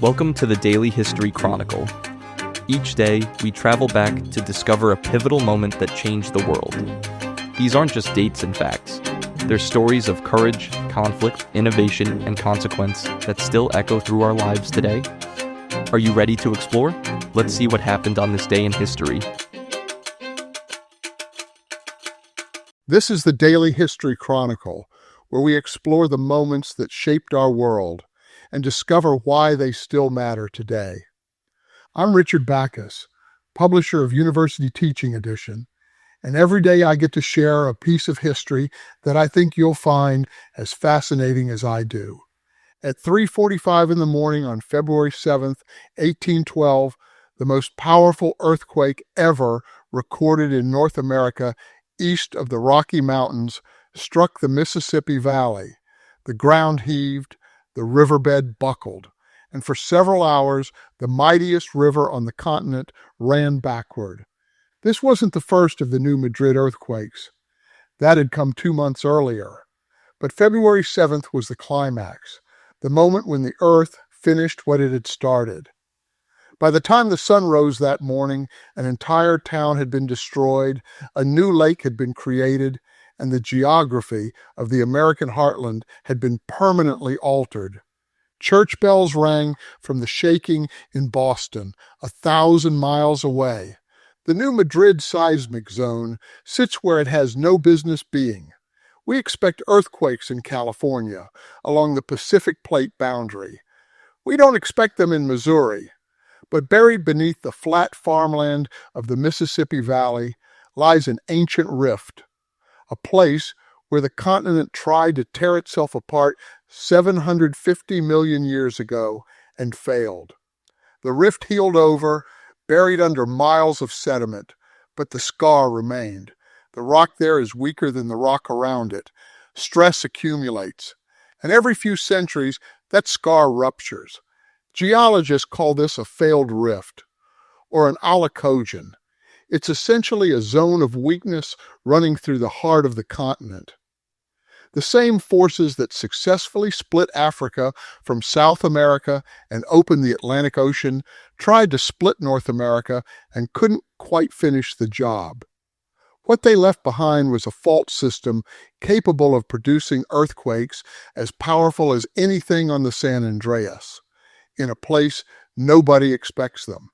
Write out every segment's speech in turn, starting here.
Welcome to the Daily History Chronicle. Each day, we travel back to discover a pivotal moment that changed the world. These aren't just dates and facts. They're stories of courage, conflict, innovation, and consequence that still echo through our lives today. Are you ready to explore? Let's see what happened on this day in history. This is the Daily History Chronicle, where we explore the moments that shaped our world and discover why they still matter today. I'm Richard Backus, publisher of University Teaching Edition, and every day I get to share a piece of history that I think you'll find as fascinating as I do. At 3:45 in the morning on February 7th, 1812, the most powerful earthquake ever recorded in North America east of the Rocky Mountains struck the Mississippi Valley. The ground heaved, the riverbed buckled, and for several hours the mightiest river on the continent ran backward. This wasn't the first of the New Madrid earthquakes. That had come 2 months earlier. But February 7th was the climax, the moment when the earth finished what it had started. By the time the sun rose that morning, an entire town had been destroyed, a new lake had been created, and the geography of the American heartland had been permanently altered. Church bells rang from the shaking in Boston, 1,000 miles away. The New Madrid seismic zone sits where it has no business being. We expect earthquakes in California, along the Pacific Plate boundary. We don't expect them in Missouri. But buried beneath the flat farmland of the Mississippi Valley lies an ancient rift, a place where the continent tried to tear itself apart 750 million years ago and failed. The rift healed over, buried under miles of sediment, but the scar remained. The rock there is weaker than the rock around it. Stress accumulates, and every few centuries that scar ruptures. Geologists call this a failed rift, or an allocogen. It's essentially a zone of weakness running through the heart of the continent. The same forces that successfully split Africa from South America and opened the Atlantic Ocean tried to split North America and couldn't quite finish the job. What they left behind was a fault system capable of producing earthquakes as powerful as anything on the San Andreas, in a place nobody expects them.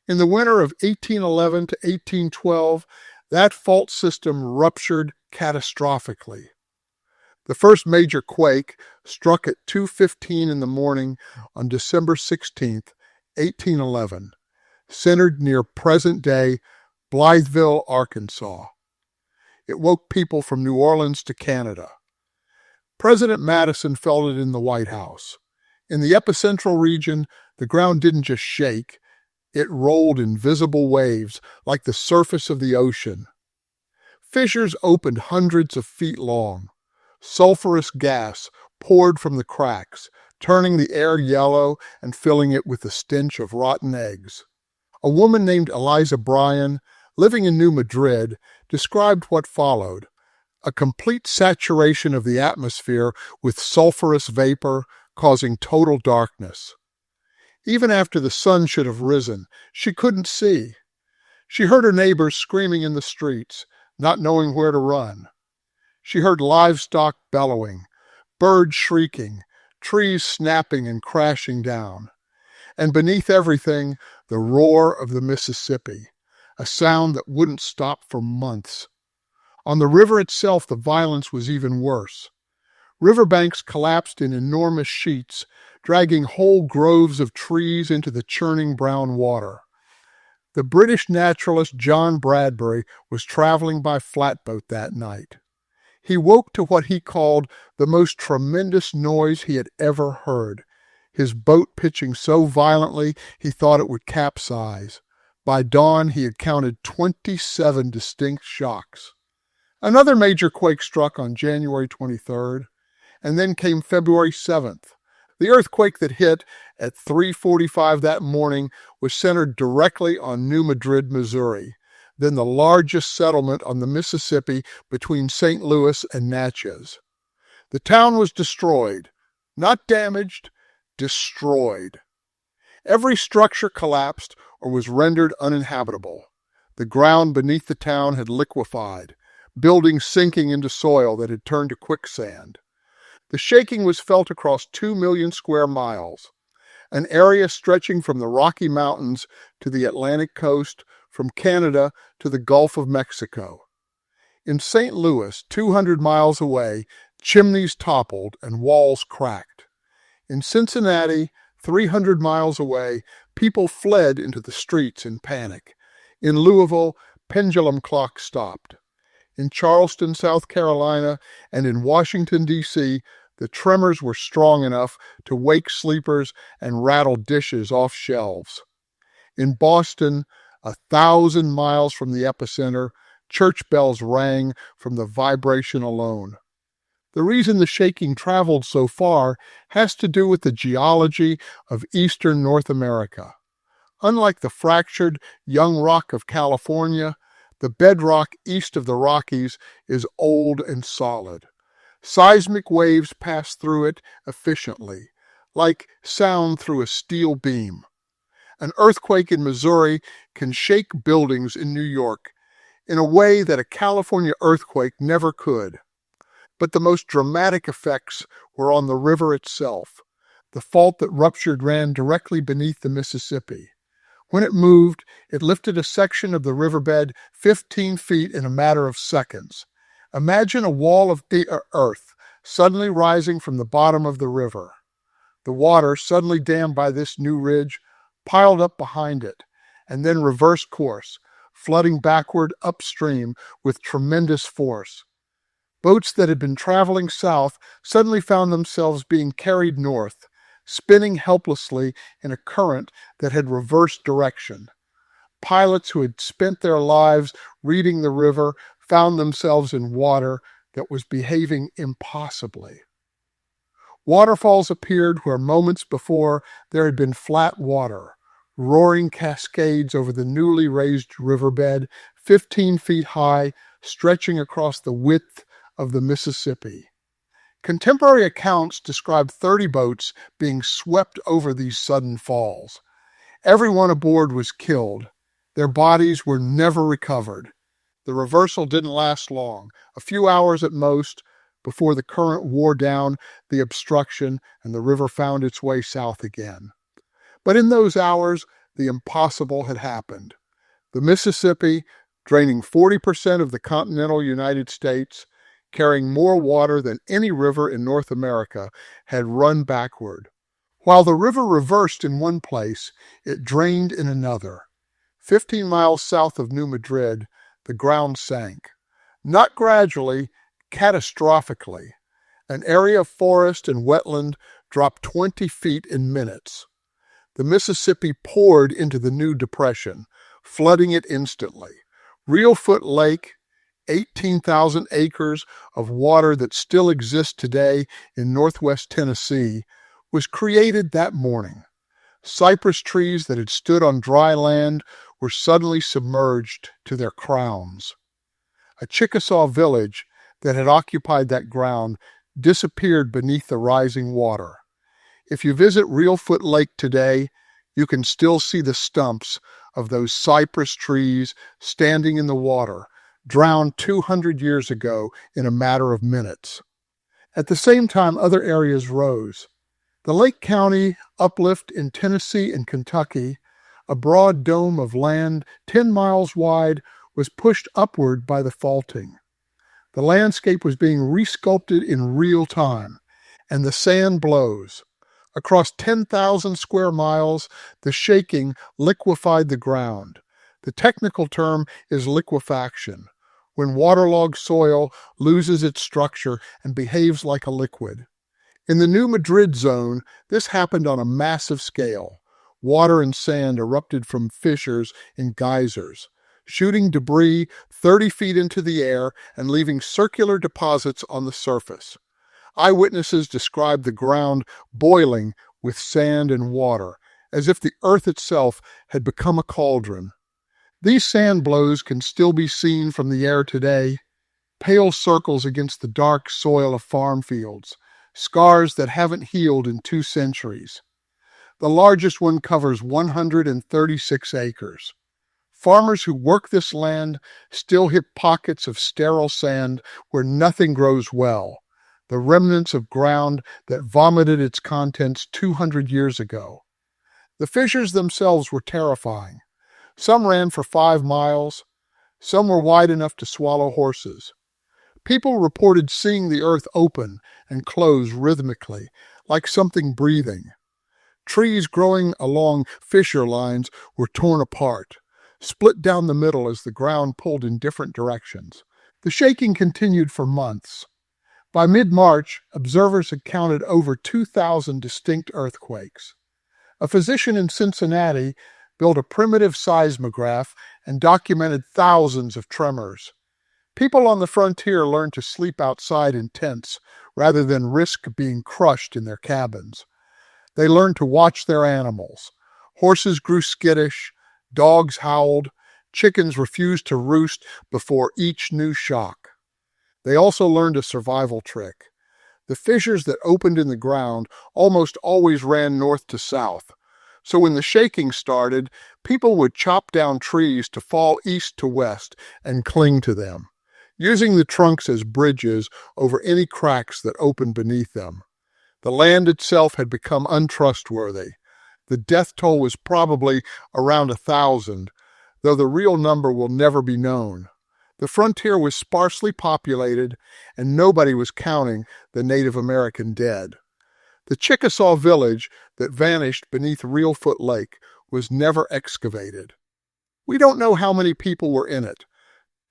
In the winter of 1811 to 1812, that fault system ruptured catastrophically. The first major quake struck at 2:15 in the morning on December 16th, 1811, centered near present-day Blytheville, Arkansas. It woke people from New Orleans to Canada. President Madison felt it in the White House. In the epicentral region, the ground didn't just shake, it rolled in visible waves like the surface of the ocean. Fissures opened hundreds of feet long. Sulfurous gas poured from the cracks, turning the air yellow and filling it with the stench of rotten eggs. A woman named Eliza Bryan, living in New Madrid, described what followed: a complete saturation of the atmosphere with sulfurous vapor, causing total darkness. Even after the sun should have risen, she couldn't see. She heard her neighbors screaming in the streets, not knowing where to run. She heard livestock bellowing, birds shrieking, trees snapping and crashing down. And beneath everything, the roar of the Mississippi, a sound that wouldn't stop for months. On the river itself, the violence was even worse. Riverbanks collapsed in enormous sheets, dragging whole groves of trees into the churning brown water. The British naturalist John Bradbury was traveling by flatboat that night. He woke to what he called the most tremendous noise he had ever heard, his boat pitching so violently he thought it would capsize. By dawn, he had counted 27 distinct shocks. Another major quake struck on January 23rd, and then came February 7th. The earthquake that hit at 3:45 that morning was centered directly on New Madrid, Missouri, then the largest settlement on the Mississippi between St. Louis and Natchez. The town was destroyed, not damaged, destroyed. Every structure collapsed or was rendered uninhabitable. The ground beneath the town had liquefied, buildings sinking into soil that had turned to quicksand. The shaking was felt across 2 million square miles, an area stretching from the Rocky Mountains to the Atlantic coast, from Canada to the Gulf of Mexico. In St. Louis, 200 miles away, chimneys toppled and walls cracked. In Cincinnati, 300 miles away, people fled into the streets in panic. In Louisville, pendulum clocks stopped. In Charleston, South Carolina, and in Washington, D.C., the tremors were strong enough to wake sleepers and rattle dishes off shelves. In Boston, 1,000 miles from the epicenter, church bells rang from the vibration alone. The reason the shaking traveled so far has to do with the geology of eastern North America. Unlike the fractured young rock of California, the bedrock east of the Rockies is old and solid. Seismic waves pass through it efficiently, like sound through a steel beam. An earthquake in Missouri can shake buildings in New York in a way that a California earthquake never could. But the most dramatic effects were on the river itself. The fault that ruptured ran directly beneath the Mississippi. When it moved, it lifted a section of the riverbed 15 feet in a matter of seconds. Imagine a wall of earth suddenly rising from the bottom of the river. The water, suddenly dammed by this new ridge, piled up behind it, and then reversed course, flooding backward upstream with tremendous force. Boats that had been traveling south suddenly found themselves being carried north, spinning helplessly in a current that had reversed direction. Pilots who had spent their lives reading the river found themselves in water that was behaving impossibly. Waterfalls appeared where moments before there had been flat water, roaring cascades over the newly raised riverbed, 15 feet high, stretching across the width of the Mississippi. Contemporary accounts describe 30 boats being swept over these sudden falls. Everyone aboard was killed. Their bodies were never recovered. The reversal didn't last long, a few hours at most, before the current wore down the obstruction and the river found its way south again. But in those hours, the impossible had happened. The Mississippi, draining 40% of the continental United States, carrying more water than any river in North America, had run backward. While the river reversed in one place, it drained in another. 15 miles south of New Madrid, the ground sank. Not gradually, catastrophically. An area of forest and wetland dropped 20 feet in minutes. The Mississippi poured into the new depression, flooding it instantly. Reelfoot Lake, 18,000 acres of water that still exists today in northwest Tennessee, was created that morning. Cypress trees that had stood on dry land were suddenly submerged to their crowns. A Chickasaw village that had occupied that ground disappeared beneath the rising water. If you visit Reelfoot Lake today, you can still see the stumps of those cypress trees standing in the water, drowned 200 years ago in a matter of minutes. At the same time, other areas rose. The Lake County uplift in Tennessee and Kentucky, a broad dome of land 10 miles wide, was pushed upward by the faulting. The landscape was being resculpted in real time, and the sand blows. Across 10,000 square miles, the shaking liquefied the ground. The technical term is liquefaction, when waterlogged soil loses its structure and behaves like a liquid. In the New Madrid zone, this happened on a massive scale. Water and sand erupted from fissures in geysers, shooting debris 30 feet into the air and leaving circular deposits on the surface. Eyewitnesses described the ground boiling with sand and water, as if the earth itself had become a cauldron. These sand blows can still be seen from the air today, pale circles against the dark soil of farm fields, scars that haven't healed in 2 centuries. The largest one covers 136 acres. Farmers who work this land still hit pockets of sterile sand where nothing grows well, the remnants of ground that vomited its contents 200 years ago. The fissures themselves were terrifying. Some ran for 5 miles, some were wide enough to swallow horses. People reported seeing the earth open and close rhythmically, like something breathing. Trees growing along fissure lines were torn apart, split down the middle as the ground pulled in different directions. The shaking continued for months. By mid-March, observers had counted over 2,000 distinct earthquakes. A physician in Cincinnati built a primitive seismograph and documented thousands of tremors. People on the frontier learned to sleep outside in tents rather than risk being crushed in their cabins. They learned to watch their animals. Horses grew skittish, dogs howled, chickens refused to roost before each new shock. They also learned a survival trick. The fissures that opened in the ground almost always ran north to south. So when the shaking started, people would chop down trees to fall east to west and cling to them, using the trunks as bridges over any cracks that opened beneath them. The land itself had become untrustworthy. The death toll was probably around 1,000, though the real number will never be known. The frontier was sparsely populated, and nobody was counting the Native American dead. The Chickasaw village that vanished beneath Reelfoot Lake was never excavated. We don't know how many people were in it.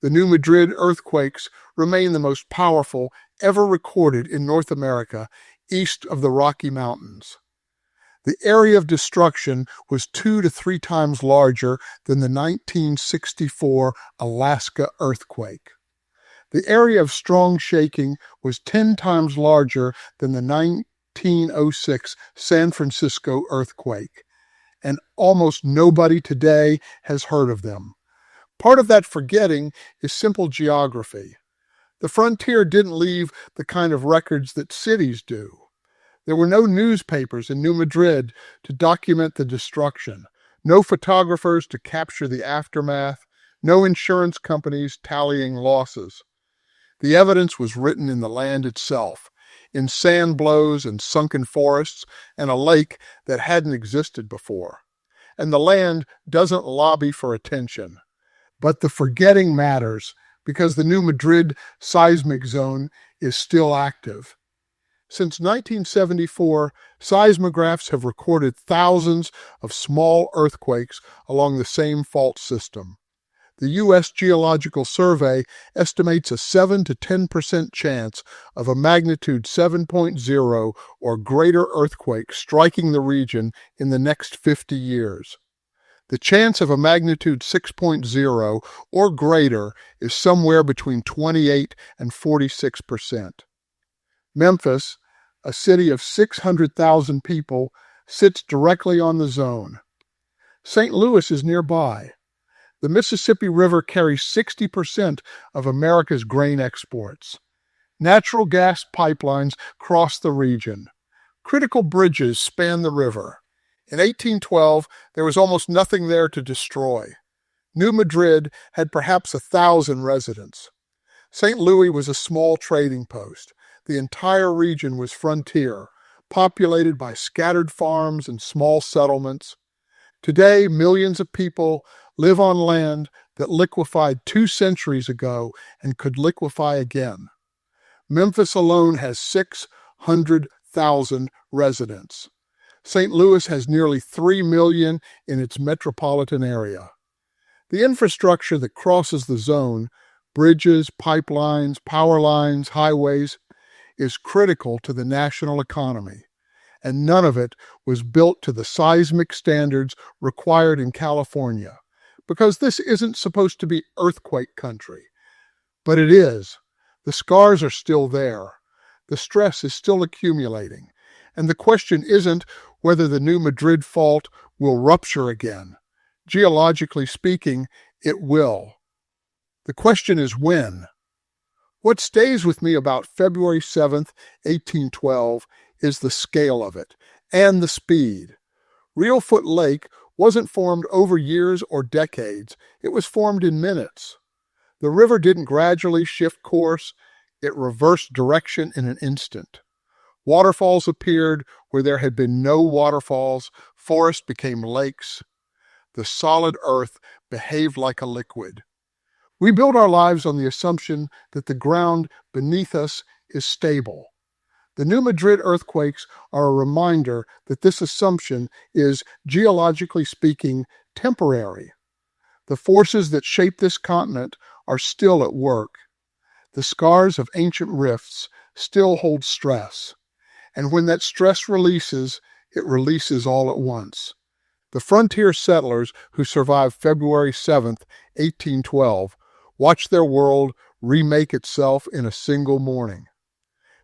The New Madrid earthquakes remain the most powerful ever recorded in North America east of the Rocky Mountains. The area of destruction was 2 to 3 times larger than the 1964 Alaska earthquake. The area of strong shaking was 10 times larger than the 1906 San Francisco earthquake, and almost nobody today has heard of them. Part of that forgetting is simple geography. The frontier didn't leave the kind of records that cities do. There were no newspapers in New Madrid to document the destruction, no photographers to capture the aftermath, no insurance companies tallying losses. The evidence was written in the land itself, in sand blows and sunken forests and a lake that hadn't existed before. And the land doesn't lobby for attention. But the forgetting matters because the New Madrid seismic zone is still active. Since 1974, seismographs have recorded thousands of small earthquakes along the same fault system. The U.S. Geological Survey estimates a 7 to 10% chance of a magnitude 7.0 or greater earthquake striking the region in the next 50 years. The chance of a magnitude 6.0 or greater is somewhere between 28 and 46%. Memphis, a city of 600,000 people, sits directly on the zone. St. Louis is nearby. The Mississippi River carries 60% of America's grain exports. Natural gas pipelines cross the region. Critical bridges span the river. In 1812, there was almost nothing there to destroy. New Madrid had perhaps 1,000 residents. St. Louis was a small trading post. The entire region was frontier, populated by scattered farms and small settlements. Today, millions of people live on land that liquefied 2 centuries ago and could liquefy again. Memphis alone has 600,000 residents. St. Louis has nearly 3 million in its metropolitan area. The infrastructure that crosses the zone, bridges, pipelines, power lines, highways, is critical to the national economy, and none of it was built to the seismic standards required in California, because this isn't supposed to be earthquake country. But it is. The scars are still there. The stress is still accumulating. And the question isn't whether the New Madrid fault will rupture again. Geologically speaking, it will. The question is when. What stays with me about February 7th, 1812, is the scale of it and the speed. Reelfoot Lake wasn't formed over years or decades. It was formed in minutes. The river didn't gradually shift course. It reversed direction in an instant. Waterfalls appeared where there had been no waterfalls. Forests became lakes. The solid earth behaved like a liquid. We build our lives on the assumption that the ground beneath us is stable. The New Madrid earthquakes are a reminder that this assumption is, geologically speaking, temporary. The forces that shape this continent are still at work. The scars of ancient rifts still hold stress. And when that stress releases, it releases all at once. The frontier settlers who survived February 7th, 1812, watched their world remake itself in a single morning.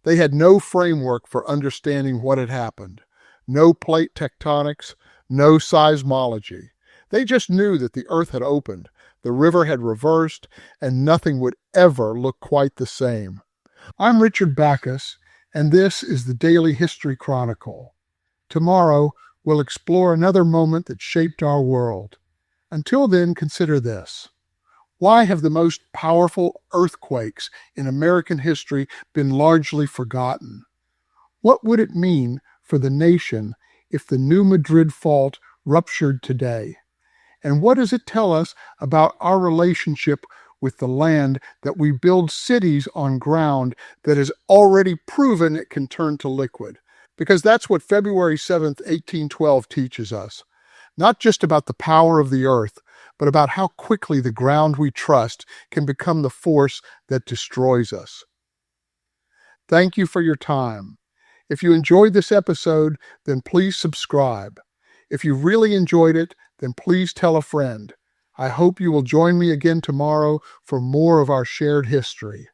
They had no framework for understanding what had happened, no plate tectonics, no seismology. They just knew that the earth had opened, the river had reversed, and nothing would ever look quite the same. I'm Richard Backus, and this is the Daily History Chronicle. Tomorrow, we'll explore another moment that shaped our world. Until then, consider this. Why have the most powerful earthquakes in American history been largely forgotten? What would it mean for the nation if the New Madrid Fault ruptured today? And what does it tell us about our relationship with the land that we build cities on ground that has already proven it can turn to liquid? Because that's what February 7th, 1812 teaches us. Not just about the power of the earth, but about how quickly the ground we trust can become the force that destroys us. Thank you for your time. If you enjoyed this episode, then please subscribe. If you really enjoyed it, then please tell a friend. I hope you will join me again tomorrow for more of our shared history.